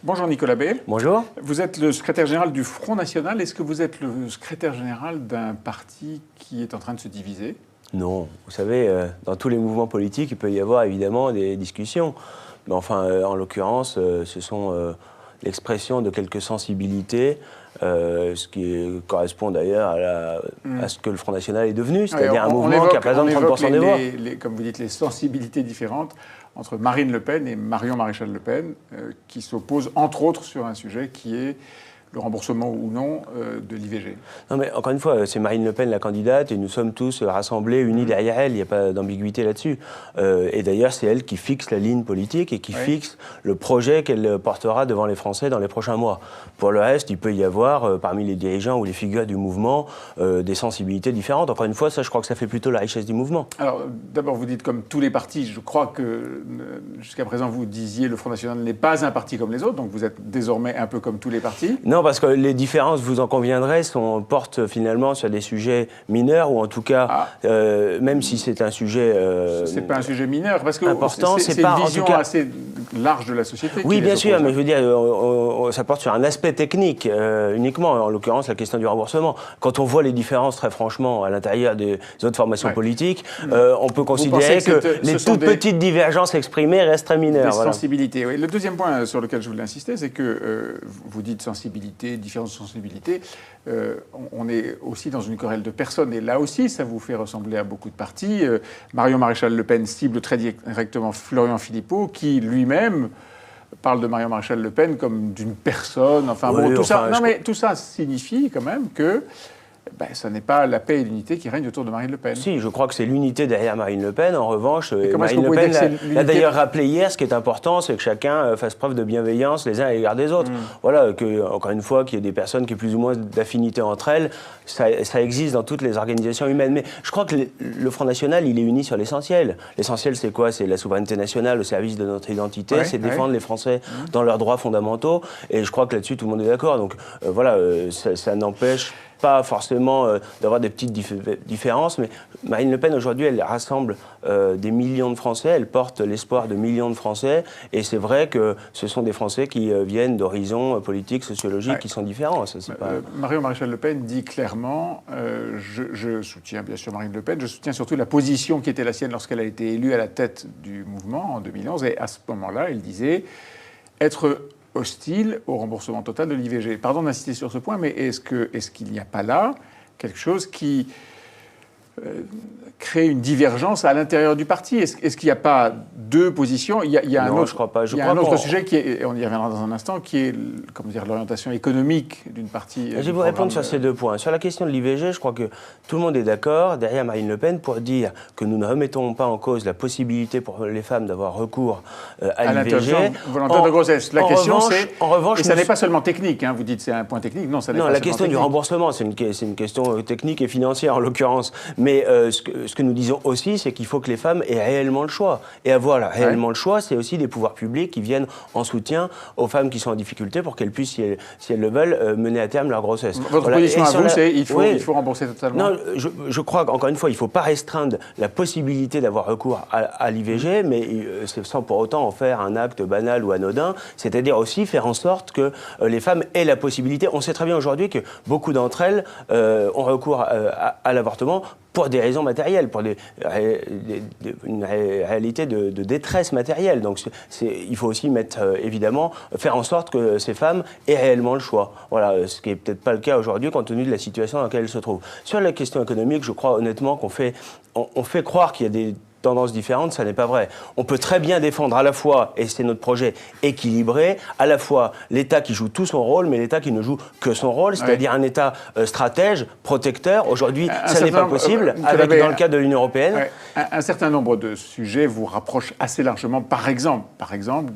Bonjour Nicolas Bay. Bonjour. Vous êtes le secrétaire général du Front National. Est-ce que vous êtes le secrétaire général d'un parti qui est en train de se diviser? Non. Vous savez, dans tous les mouvements politiques, il peut y avoir évidemment des discussions. Mais enfin, en l'occurrence, ce sont l'expression de quelques sensibilités, ce qui correspond d'ailleurs à ce que le Front National est devenu, c'est-à-dire un mouvement qui représente 30% des voix. Comme vous dites, les sensibilités différentes entre Marine Le Pen et Marion Maréchal Le Pen, qui s'opposent entre autres sur un sujet qui est le remboursement ou non de l'IVG. Non mais encore une fois, c'est Marine Le Pen la candidate et nous sommes tous rassemblés, unis derrière elle, il n'y a pas d'ambiguïté là-dessus. Et d'ailleurs, c'est elle qui fixe la ligne politique et qui fixe le projet qu'elle portera devant les Français dans les prochains mois. Pour le reste, il peut y avoir, parmi les dirigeants ou les figures du mouvement, des sensibilités différentes. Encore une fois, ça, je crois que ça fait plutôt la richesse du mouvement. Alors, d'abord, vous dites comme tous les partis, je crois que jusqu'à présent, vous disiez le Front National n'est pas un parti comme les autres, donc vous êtes désormais un peu comme tous les partis. Non, parce que les différences, vous en conviendrez, portent finalement sur des sujets mineurs, ou en tout cas, même si c'est un sujet c'est pas un sujet mineur, parce que important, c'est une vision assez large de la société. Oui, bien sûr, mais je veux dire, ça porte sur un aspect technique uniquement, en l'occurrence la question du remboursement. Quand on voit les différences, très franchement, à l'intérieur des autres formations politiques, on peut considérer que les toutes petites divergences exprimées restent très mineures. Des sensibilités, oui. Le deuxième point sur lequel je voulais insister, c'est que vous dites sensibilité, différence de sensibilité, on est aussi dans une querelle de personnes, et là aussi, ça vous fait ressembler à beaucoup de partis. Marion Maréchal Le Pen cible très directement Florian Philippot, qui lui-même parle de Marion Maréchal Le Pen comme d'une personne. Enfin bon, tout ça signifie quand même que ça n'est pas la paix et l'unité qui règnent autour de Marine Le Pen. Si, je crois que c'est l'unité derrière Marine Le Pen. En revanche, Marine Le Pen l'a d'ailleurs rappelé hier, ce qui est important, c'est que chacun fasse preuve de bienveillance les uns à l'égard des autres. Voilà, encore une fois, qu'il y ait des personnes qui aient plus ou moins d'affinité entre elles, ça existe dans toutes les organisations humaines. Mais je crois que le Front National, il est uni sur l'essentiel. L'essentiel, c'est quoi? C'est la souveraineté nationale au service de notre identité, c'est défendre les Français dans leurs droits fondamentaux. Et je crois que là-dessus, tout le monde est d'accord. Donc voilà, ça n'empêche pas forcément d'avoir des petites différences, mais Marine Le Pen, aujourd'hui, elle rassemble des millions de Français, elle porte l'espoir de millions de Français, et c'est vrai que ce sont des Français qui viennent d'horizons politiques, sociologiques qui sont différents. Ça, Marion Maréchal Le Pen dit clairement je soutiens bien sûr Marine Le Pen, je soutiens surtout la position qui était la sienne lorsqu'elle a été élue à la tête du mouvement en 2011, et à ce moment-là, elle disait être hostile au remboursement total de l'IVG. Pardon d'insister sur ce point, mais est-ce qu'il n'y a pas là quelque chose qui crée une divergence à l'intérieur du parti? Est-ce qu'il n'y a pas deux positions? Il y a non, je crois pas. Il y a un autre sujet qui est, on y reviendra dans un instant, qui est l'orientation économique d'une partie. Je vais vous répondre sur ces deux points. Sur la question de l'IVG, je crois que tout le monde est d'accord derrière Marine Le Pen pour dire que nous ne remettons pas en cause la possibilité pour les femmes d'avoir recours à l'IVG. Volontaire de grossesse. La question, c'est... En revanche, et ça n'est pas seulement technique, hein, vous dites c'est un point technique. Non, ça n'est pas la seulement question technique. du remboursement, c'est une question technique et financière en l'occurrence. Mais ce que nous disons aussi, c'est qu'il faut que les femmes aient réellement le choix. Et avoir réellement le choix, c'est aussi des pouvoirs publics qui viennent en soutien aux femmes qui sont en difficulté pour qu'elles puissent, si elles le veulent, mener à terme leur grossesse. Votre position à vous, c'est qu'il faut rembourser totalement? Non, je crois qu'encore une fois, il ne faut pas restreindre la possibilité d'avoir recours à l'IVG, mais sans pour autant en faire un acte banal ou anodin. C'est-à-dire aussi faire en sorte que les femmes aient la possibilité. On sait très bien aujourd'hui que beaucoup d'entre elles ont recours à l'avortement pour des raisons matérielles, pour une réalité de détresse matérielle. Donc il faut aussi évidemment faire en sorte que ces femmes aient réellement le choix. Voilà, ce qui n'est peut-être pas le cas aujourd'hui compte tenu de la situation dans laquelle elles se trouvent. Sur la question économique, je crois honnêtement qu'on fait croire qu'il y a des tendances différentes, ça n'est pas vrai. On peut très bien défendre à la fois, et c'est notre projet, équilibré, à la fois l'État qui joue tout son rôle, mais l'État qui ne joue que son rôle, c'est-à-dire un État stratège, protecteur. Aujourd'hui, ça n'est pas possible, dans le cadre de l'Union européenne. Un certain nombre de sujets vous rapprochent assez largement, par exemple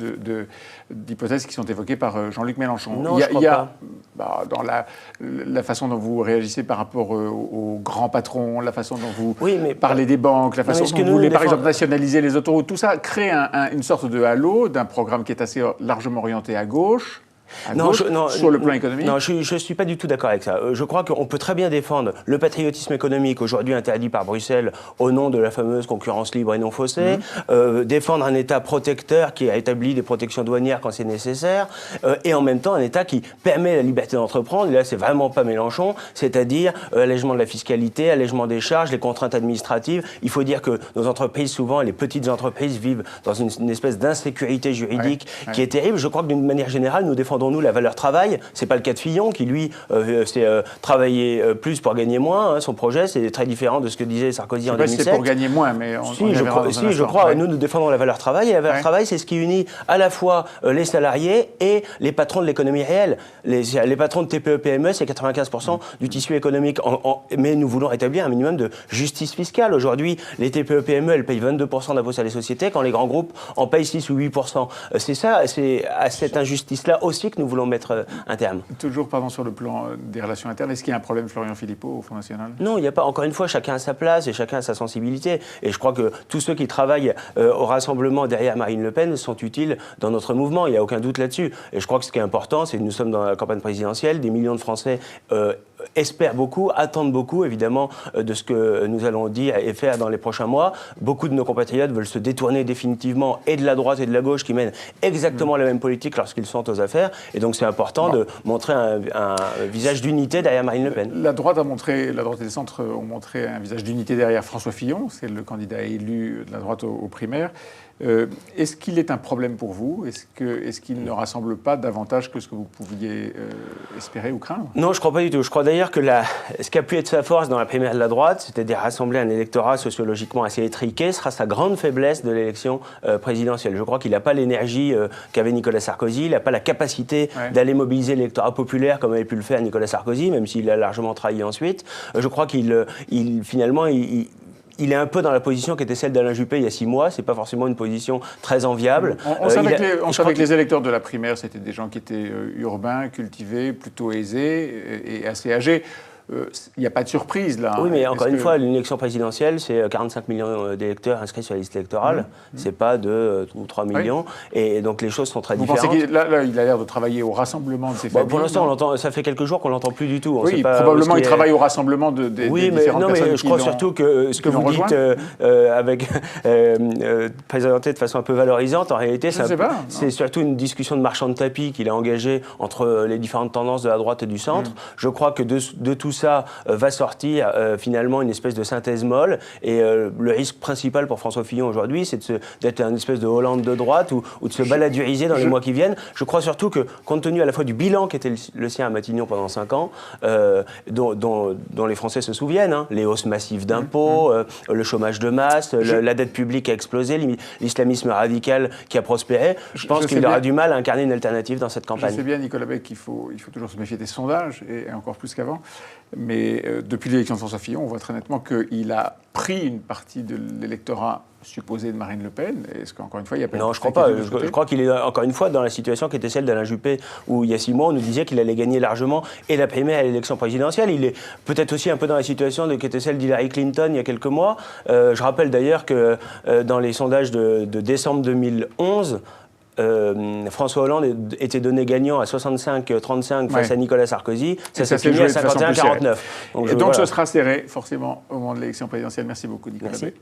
d'hypothèses qui sont évoquées par Jean-Luc Mélenchon. Non, je crois pas. Dans la façon dont vous réagissez par rapport aux grands patrons, la façon dont vous parlez des banques, la façon dont vous voulez, par exemple, nationaliser les autoroutes, tout ça crée une sorte de halo d'un programme qui est assez largement orienté à gauche. sur le plan économique? Non, je ne suis pas du tout d'accord avec ça. Je crois qu'on peut très bien défendre le patriotisme économique, aujourd'hui interdit par Bruxelles au nom de la fameuse concurrence libre et non faussée, défendre un État protecteur qui a établi des protections douanières quand c'est nécessaire, et en même temps un État qui permet la liberté d'entreprendre, et là c'est vraiment pas Mélenchon, c'est-à-dire allègement de la fiscalité, allègement des charges, les contraintes administratives. Il faut dire que nos entreprises, souvent les petites entreprises, vivent dans une espèce d'insécurité juridique qui est terrible. Je crois que d'une manière générale, nous défendons la valeur travail. C'est pas le cas de Fillon qui, lui, c'est travailler plus pour gagner moins. Hein. Son projet, c'est très différent de ce que disait Sarkozy en 2007. C'est pour gagner moins, mais je crois. Nous défendons la valeur travail. Et la valeur travail, c'est ce qui unit à la fois les salariés et les patrons de l'économie réelle. Les patrons de TPE-PME, c'est 95% du tissu économique. Mais nous voulons rétablir un minimum de justice fiscale. Aujourd'hui, les TPE-PME, elles payent 22% d'impôts sur les sociétés, quand les grands groupes en payent 6 ou 8%. C'est ça, c'est à cette injustice-là aussi que nous voulons mettre un terme. Toujours, sur le plan des relations internes, est-ce qu'il y a un problème, Florian Philippot, au Front National? Non, il n'y a pas. Encore une fois, chacun a sa place et chacun a sa sensibilité. Et je crois que tous ceux qui travaillent au rassemblement derrière Marine Le Pen sont utiles dans notre mouvement. Il n'y a aucun doute là-dessus. Et je crois que ce qui est important, c'est que nous sommes dans la campagne présidentielle. Des millions de Français espèrent beaucoup, attendent beaucoup, évidemment, de ce que nous allons dire et faire dans les prochains mois. Beaucoup de nos compatriotes veulent se détourner définitivement et de la droite et de la gauche qui mènent exactement la même politique lorsqu'ils sont aux affaires. Et donc c'est important de montrer un visage d'unité derrière Marine Le Pen. La droite et le centre ont montré un visage d'unité derrière François Fillon. C'est le candidat élu de la droite aux primaires. Est-ce qu'il est un problème pour vous? Est-ce qu'il ne rassemble pas davantage que ce que vous pouviez espérer ou craindre? Non, je ne crois pas du tout. Je crois d'ailleurs que ce qui a pu être sa force dans la primaire de la droite, c'est-à-dire rassembler un électorat sociologiquement assez étriqué, sera sa grande faiblesse de l'élection présidentielle. Je crois qu'il n'a pas l'énergie qu'avait Nicolas Sarkozy, il n'a pas la capacité d'aller mobiliser l'électorat populaire comme avait pu le faire Nicolas Sarkozy, même s'il a largement trahi ensuite. Je crois finalement, il est un peu dans la position qui était celle d'Alain Juppé il y a 6 mois. C'est pas forcément une position très enviable. On savait que les électeurs de la primaire, c'était des gens qui étaient urbains, cultivés, plutôt aisés et assez âgés. Il n'y a pas de surprise là. Oui, mais encore une fois, l'élection présidentielle, c'est 45 millions d'électeurs inscrits sur la liste électorale. C'est pas 2 ou 3 millions. Et donc les choses sont très différentes. Vous pensez qu'il il a l'air de travailler au rassemblement de ces familles? Pour l'instant, ça fait quelques jours qu'on l'entend plus du tout. Oui, probablement il travaille au rassemblement des différentes personnes. Mais je crois surtout que ce que vous dites présenté de façon un peu valorisante, en réalité, c'est surtout une discussion de marchand de tapis qu'il a engagée entre les différentes tendances de la droite et du centre. Je crois que de tout ça va sortir finalement une espèce de synthèse molle. Et le risque principal pour François Fillon aujourd'hui, c'est d'être une espèce de Hollande de droite ou de se baladuriser dans les mois qui viennent. Je crois surtout que, compte tenu à la fois du bilan qui était le sien à Matignon pendant 5 ans, dont les Français se souviennent, les hausses massives d'impôts, le chômage de masse, la dette publique a explosé, l'islamisme radical qui a prospéré, je pense qu'il aura du mal à incarner une alternative dans cette campagne. Je sais bien, Nicolas Beck, qu'il faut toujours se méfier des sondages, et encore plus qu'avant. Mais depuis l'élection de François Fillon, on voit très nettement qu'il a pris une partie de l'électorat supposé de Marine Le Pen. Est-ce qu'encore une fois, il n'y a pas... Non, je ne crois pas. Je crois qu'il est encore une fois dans la situation qui était celle d'Alain Juppé, où il y a 6 mois, on nous disait qu'il allait gagner largement et la primaire et l'élection présidentielle. Il est peut-être aussi un peu dans la situation qui était celle d'Hillary Clinton il y a quelques mois. Je rappelle d'ailleurs que dans les sondages de décembre 2011, François Hollande était donné gagnant à 65-35 face à Nicolas Sarkozy. Ça s'est fini à 51-49. Donc ce sera serré, forcément, au moment de l'élection présidentielle. Merci beaucoup, Nicolas Beck.